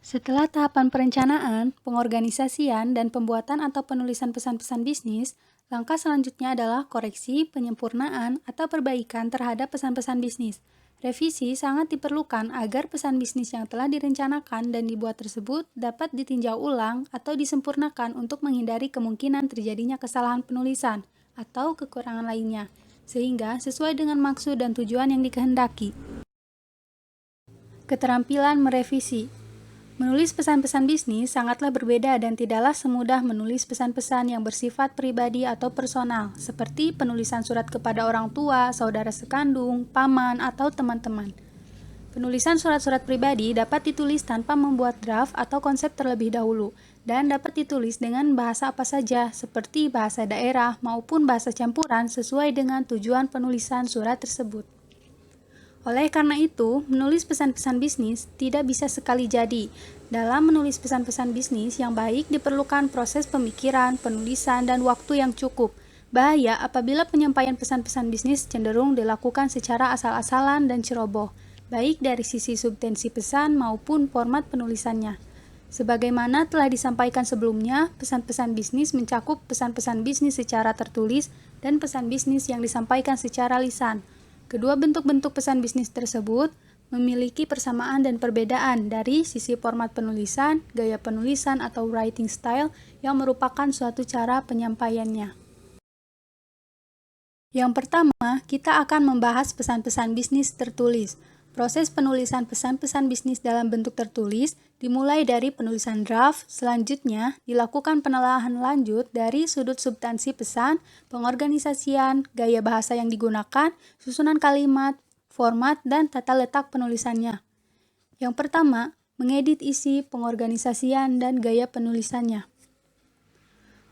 Setelah tahapan perencanaan, pengorganisasian, dan pembuatan atau penulisan pesan-pesan bisnis, langkah selanjutnya adalah koreksi, penyempurnaan, atau perbaikan terhadap pesan-pesan bisnis. Revisi sangat diperlukan agar pesan bisnis yang telah direncanakan dan dibuat tersebut dapat ditinjau ulang atau disempurnakan untuk menghindari kemungkinan terjadinya kesalahan penulisan atau kekurangan lainnya, sehingga sesuai dengan maksud dan tujuan yang dikehendaki. Keterampilan merevisi. Menulis pesan-pesan bisnis sangatlah berbeda dan tidaklah semudah menulis pesan-pesan yang bersifat pribadi atau personal, seperti penulisan surat kepada orang tua, saudara sekandung, paman, atau teman-teman. Penulisan surat-surat pribadi dapat ditulis tanpa membuat draft atau konsep terlebih dahulu, dan dapat ditulis dengan bahasa apa saja, seperti bahasa daerah maupun bahasa campuran sesuai dengan tujuan penulisan surat tersebut. Oleh karena itu, menulis pesan-pesan bisnis tidak bisa sekali jadi. Dalam menulis pesan-pesan bisnis yang baik diperlukan proses pemikiran, penulisan, dan waktu yang cukup. Bahaya apabila penyampaian pesan-pesan bisnis cenderung dilakukan secara asal-asalan dan ceroboh, baik dari sisi substansi pesan maupun format penulisannya. Sebagaimana telah disampaikan sebelumnya, pesan-pesan bisnis mencakup pesan-pesan bisnis secara tertulis dan pesan bisnis yang disampaikan secara lisan. Kedua bentuk-bentuk pesan bisnis tersebut memiliki persamaan dan perbedaan dari sisi format penulisan, gaya penulisan atau writing style yang merupakan suatu cara penyampaiannya. Yang pertama, kita akan membahas pesan-pesan bisnis tertulis. Proses penulisan pesan-pesan bisnis dalam bentuk tertulis dimulai dari penulisan draft, selanjutnya dilakukan penelaahan lanjut dari sudut substansi pesan, pengorganisasian, gaya bahasa yang digunakan, susunan kalimat, format, dan tata letak penulisannya. Yang pertama, mengedit isi, pengorganisasian, dan gaya penulisannya.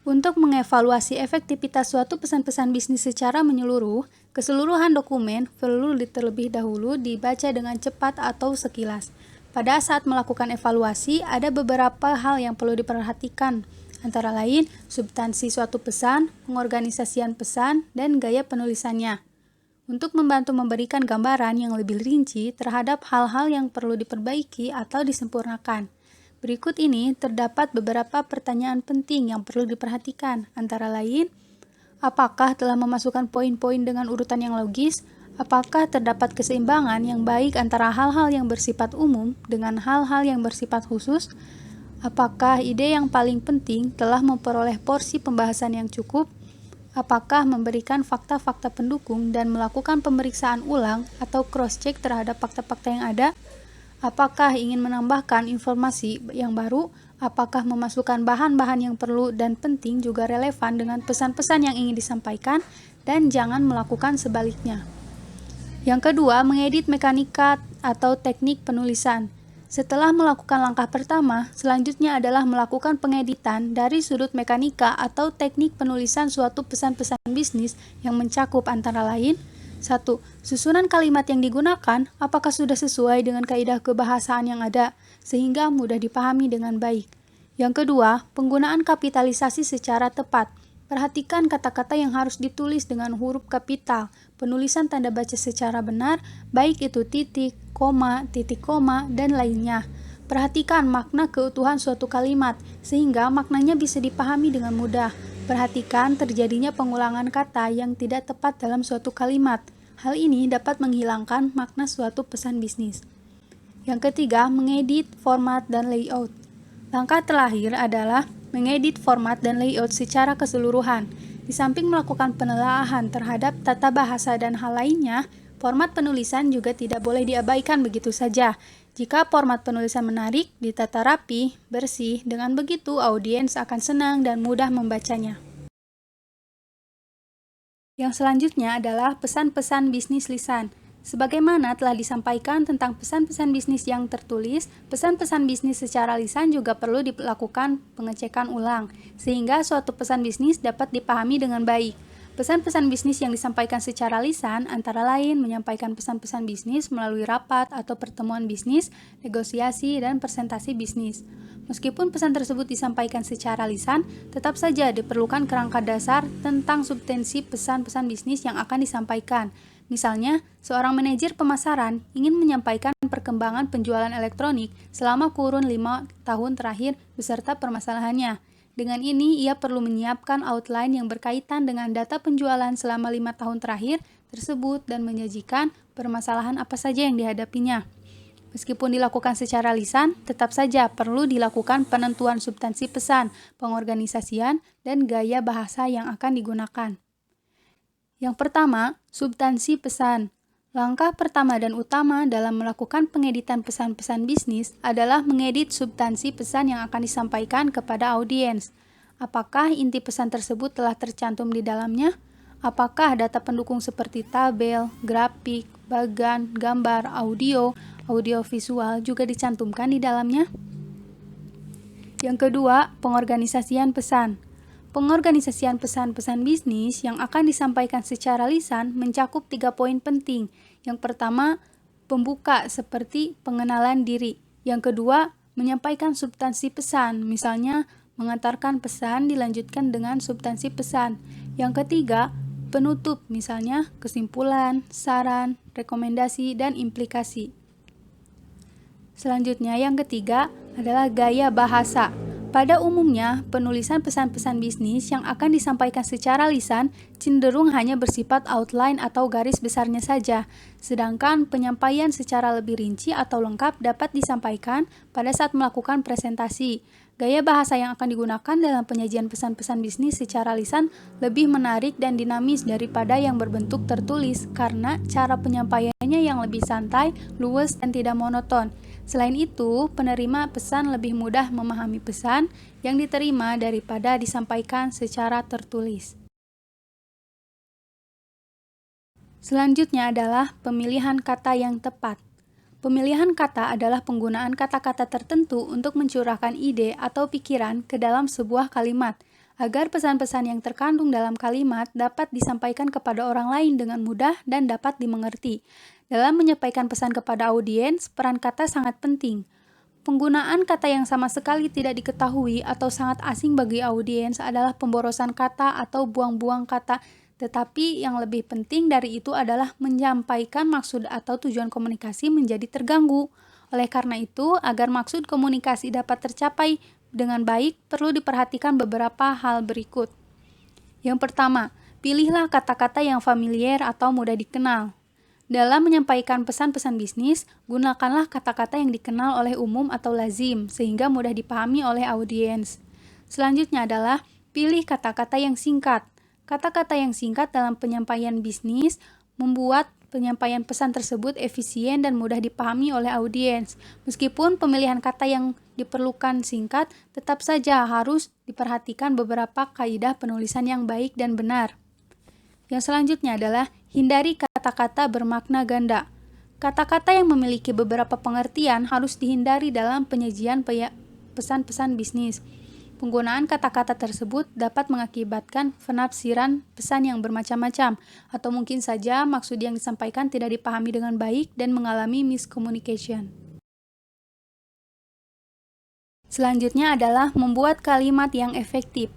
Untuk mengevaluasi efektivitas suatu pesan-pesan bisnis secara menyeluruh, keseluruhan dokumen perlu terlebih dahulu dibaca dengan cepat atau sekilas. Pada saat melakukan evaluasi, ada beberapa hal yang perlu diperhatikan, antara lain substansi suatu pesan, pengorganisasian pesan, dan gaya penulisannya. Untuk membantu memberikan gambaran yang lebih rinci terhadap hal-hal yang perlu diperbaiki atau disempurnakan. Berikut ini terdapat beberapa pertanyaan penting yang perlu diperhatikan, antara lain, apakah telah memasukkan poin-poin dengan urutan yang logis? Apakah terdapat keseimbangan yang baik antara hal-hal yang bersifat umum dengan hal-hal yang bersifat khusus? Apakah ide yang paling penting telah memperoleh porsi pembahasan yang cukup? Apakah memberikan fakta-fakta pendukung dan melakukan pemeriksaan ulang atau cross-check terhadap fakta-fakta yang ada? Apakah ingin menambahkan informasi yang baru? Apakah memasukkan bahan-bahan yang perlu dan penting juga relevan dengan pesan-pesan yang ingin disampaikan? Dan jangan melakukan sebaliknya. Yang kedua, mengedit mekanika atau teknik penulisan. Setelah melakukan langkah pertama, selanjutnya adalah melakukan pengeditan dari sudut mekanika atau teknik penulisan suatu pesan-pesan bisnis yang mencakup antara lain 1. Susunan kalimat yang digunakan apakah sudah sesuai dengan kaidah kebahasaan yang ada, sehingga mudah dipahami dengan baik. Yang kedua, penggunaan kapitalisasi secara tepat. Perhatikan kata-kata yang harus ditulis dengan huruf kapital, penulisan tanda baca secara benar, baik itu titik, koma, dan lainnya. Perhatikan makna keutuhan suatu kalimat, sehingga maknanya bisa dipahami dengan mudah. Perhatikan terjadinya pengulangan kata yang tidak tepat dalam suatu kalimat. Hal ini dapat menghilangkan makna suatu pesan bisnis. Yang ketiga, mengedit format dan layout. Langkah terakhir adalah mengedit format dan layout secara keseluruhan. Di samping melakukan penelaahan terhadap tata bahasa dan hal lainnya, format penulisan juga tidak boleh diabaikan begitu saja. Jika format penulisan menarik, ditata rapi, bersih, dengan begitu audiens akan senang dan mudah membacanya. Yang selanjutnya adalah pesan-pesan bisnis lisan. Sebagaimana telah disampaikan tentang pesan-pesan bisnis yang tertulis, pesan-pesan bisnis secara lisan juga perlu dilakukan pengecekan ulang, sehingga suatu pesan bisnis dapat dipahami dengan baik. Pesan-pesan bisnis yang disampaikan secara lisan antara lain menyampaikan pesan-pesan bisnis melalui rapat atau pertemuan bisnis, negosiasi, dan presentasi bisnis. Meskipun pesan tersebut disampaikan secara lisan, tetap saja diperlukan kerangka dasar tentang substansi pesan-pesan bisnis yang akan disampaikan. Misalnya, seorang manajer pemasaran ingin menyampaikan perkembangan penjualan elektronik selama kurun 5 tahun terakhir beserta permasalahannya. Dengan ini, ia perlu menyiapkan outline yang berkaitan dengan data penjualan selama 5 tahun terakhir tersebut dan menyajikan permasalahan apa saja yang dihadapinya. Meskipun dilakukan secara lisan, tetap saja perlu dilakukan penentuan substansi pesan, pengorganisasian, dan gaya bahasa yang akan digunakan. Yang pertama, substansi pesan. Langkah pertama dan utama dalam melakukan pengeditan pesan-pesan bisnis adalah mengedit substansi pesan yang akan disampaikan kepada audiens. Apakah inti pesan tersebut telah tercantum di dalamnya? Apakah data pendukung seperti tabel, grafik, bagan, gambar, audio visual juga dicantumkan di dalamnya? Yang kedua, pengorganisasian pesan. Pengorganisasian pesan-pesan bisnis yang akan disampaikan secara lisan mencakup 3 poin penting. Yang pertama, pembuka seperti pengenalan diri. Yang kedua, menyampaikan substansi pesan, misalnya mengantarkan pesan dilanjutkan dengan substansi pesan. Yang ketiga, penutup, misalnya kesimpulan, saran, rekomendasi, dan implikasi. Selanjutnya, yang ketiga adalah gaya bahasa. Pada umumnya, penulisan pesan-pesan bisnis yang akan disampaikan secara lisan cenderung hanya bersifat outline atau garis besarnya saja, sedangkan penyampaian secara lebih rinci atau lengkap dapat disampaikan pada saat melakukan presentasi. Gaya bahasa yang akan digunakan dalam penyajian pesan-pesan bisnis secara lisan lebih menarik dan dinamis daripada yang berbentuk tertulis karena cara penyampaiannya yang lebih santai, luwes, dan tidak monoton. Selain itu, penerima pesan lebih mudah memahami pesan yang diterima daripada disampaikan secara tertulis. Selanjutnya adalah pemilihan kata yang tepat. Pemilihan kata adalah penggunaan kata-kata tertentu untuk mencurahkan ide atau pikiran ke dalam sebuah kalimat, agar pesan-pesan yang terkandung dalam kalimat dapat disampaikan kepada orang lain dengan mudah dan dapat dimengerti. Dalam menyampaikan pesan kepada audiens, peran kata sangat penting. Penggunaan kata yang sama sekali tidak diketahui atau sangat asing bagi audiens adalah pemborosan kata atau buang-buang kata, tetapi yang lebih penting dari itu adalah menyampaikan maksud atau tujuan komunikasi menjadi terganggu. Oleh karena itu, agar maksud komunikasi dapat tercapai dengan baik, perlu diperhatikan beberapa hal berikut. Yang pertama, pilihlah kata-kata yang familiar atau mudah dikenal. Dalam menyampaikan pesan-pesan bisnis, gunakanlah kata-kata yang dikenal oleh umum atau lazim, sehingga mudah dipahami oleh audiens. Selanjutnya adalah pilih kata-kata yang singkat. Kata-kata yang singkat dalam penyampaian bisnis membuat penyampaian pesan tersebut efisien dan mudah dipahami oleh audiens. Meskipun pemilihan kata yang diperlukan singkat, tetap saja harus diperhatikan beberapa kaidah penulisan yang baik dan benar. Yang selanjutnya adalah hindari kata-kata bermakna ganda. Kata-kata yang memiliki beberapa pengertian harus dihindari dalam penyajian pesan-pesan bisnis. Penggunaan kata-kata tersebut dapat mengakibatkan penafsiran pesan yang bermacam-macam, atau mungkin saja maksud yang disampaikan tidak dipahami dengan baik dan mengalami miscommunication. Selanjutnya adalah membuat kalimat yang efektif.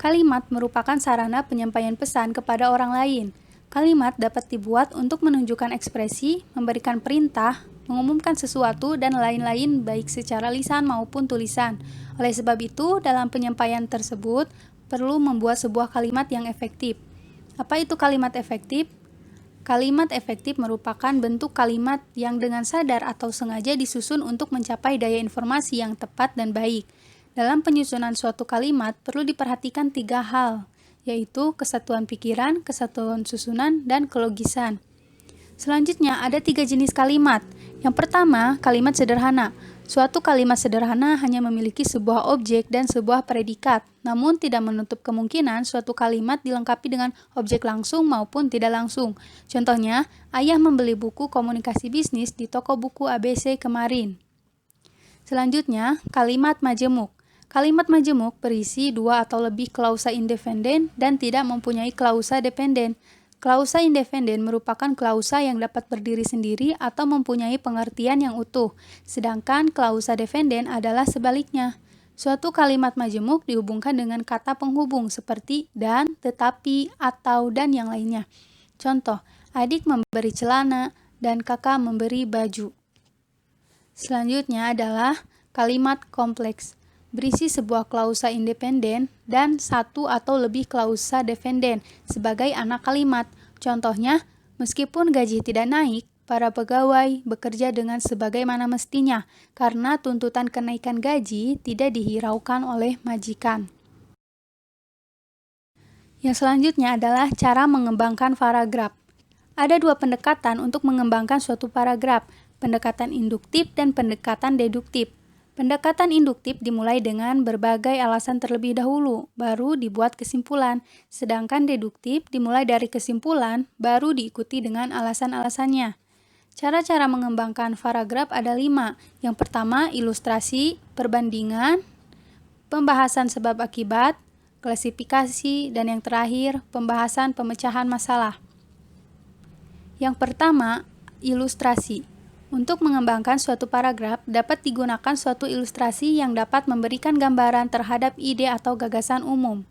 Kalimat merupakan sarana penyampaian pesan kepada orang lain. Kalimat dapat dibuat untuk menunjukkan ekspresi, memberikan perintah, mengumumkan sesuatu, dan lain-lain baik secara lisan maupun tulisan. Oleh sebab itu, dalam penyampaian tersebut, perlu membuat sebuah kalimat yang efektif. Apa itu kalimat efektif? Kalimat efektif merupakan bentuk kalimat yang dengan sadar atau sengaja disusun untuk mencapai daya informasi yang tepat dan baik. Dalam penyusunan suatu kalimat, perlu diperhatikan 3 hal, yaitu kesatuan pikiran, kesatuan susunan, dan kelogisan. Selanjutnya, ada 3 jenis kalimat. Yang pertama, kalimat sederhana. Suatu kalimat sederhana hanya memiliki sebuah objek dan sebuah predikat, namun tidak menutup kemungkinan suatu kalimat dilengkapi dengan objek langsung maupun tidak langsung. Contohnya, ayah membeli buku komunikasi bisnis di toko buku ABC kemarin. Selanjutnya, kalimat majemuk. Kalimat majemuk berisi 2 atau lebih klausa independen dan tidak mempunyai klausa dependen. Klausa independen merupakan klausa yang dapat berdiri sendiri atau mempunyai pengertian yang utuh, sedangkan klausa dependen adalah sebaliknya. Suatu kalimat majemuk dihubungkan dengan kata penghubung seperti dan, tetapi, atau, dan yang lainnya. Contoh, adik memberi celana, dan kakak memberi baju. Selanjutnya adalah kalimat kompleks, berisi sebuah klausa independen dan satu atau lebih klausa dependen sebagai anak kalimat. Contohnya, meskipun gaji tidak naik, para pegawai bekerja dengan sebagaimana mestinya karena tuntutan kenaikan gaji tidak dihiraukan oleh majikan. Yang selanjutnya adalah cara mengembangkan paragraf. Ada dua pendekatan untuk mengembangkan suatu paragraf, pendekatan induktif dan pendekatan deduktif. Pendekatan induktif dimulai dengan berbagai alasan terlebih dahulu, baru dibuat kesimpulan. Sedangkan deduktif dimulai dari kesimpulan, baru diikuti dengan alasan-alasannya. Cara-cara mengembangkan paragraf ada 5. Yang pertama, ilustrasi, perbandingan, pembahasan sebab akibat, klasifikasi, dan yang terakhir, pembahasan pemecahan masalah. Yang pertama, ilustrasi. Untuk mengembangkan suatu paragraf, dapat digunakan suatu ilustrasi yang dapat memberikan gambaran terhadap ide atau gagasan umum.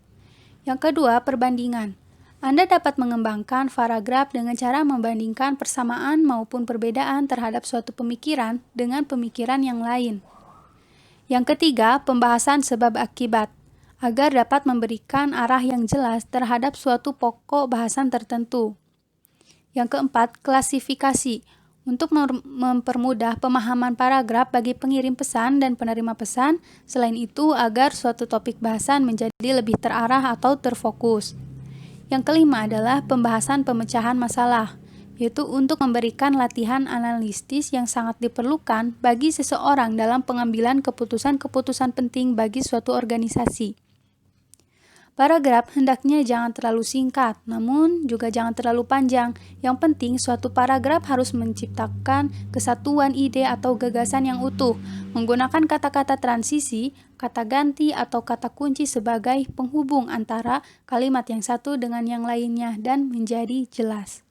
Yang kedua, perbandingan. Anda dapat mengembangkan paragraf dengan cara membandingkan persamaan maupun perbedaan terhadap suatu pemikiran dengan pemikiran yang lain. Yang ketiga, pembahasan sebab akibat. Agar dapat memberikan arah yang jelas terhadap suatu pokok bahasan tertentu. Yang keempat, klasifikasi. Untuk mempermudah pemahaman paragraf bagi pengirim pesan dan penerima pesan, selain itu agar suatu topik bahasan menjadi lebih terarah atau terfokus. Yang kelima adalah pembahasan pemecahan masalah, yaitu untuk memberikan latihan analitis yang sangat diperlukan bagi seseorang dalam pengambilan keputusan-keputusan penting bagi suatu organisasi. Paragraf hendaknya jangan terlalu singkat, namun juga jangan terlalu panjang. Yang penting, suatu paragraf harus menciptakan kesatuan ide atau gagasan yang utuh, menggunakan kata-kata transisi, kata ganti, atau kata kunci sebagai penghubung antara kalimat yang satu dengan yang lainnya dan menjadi jelas.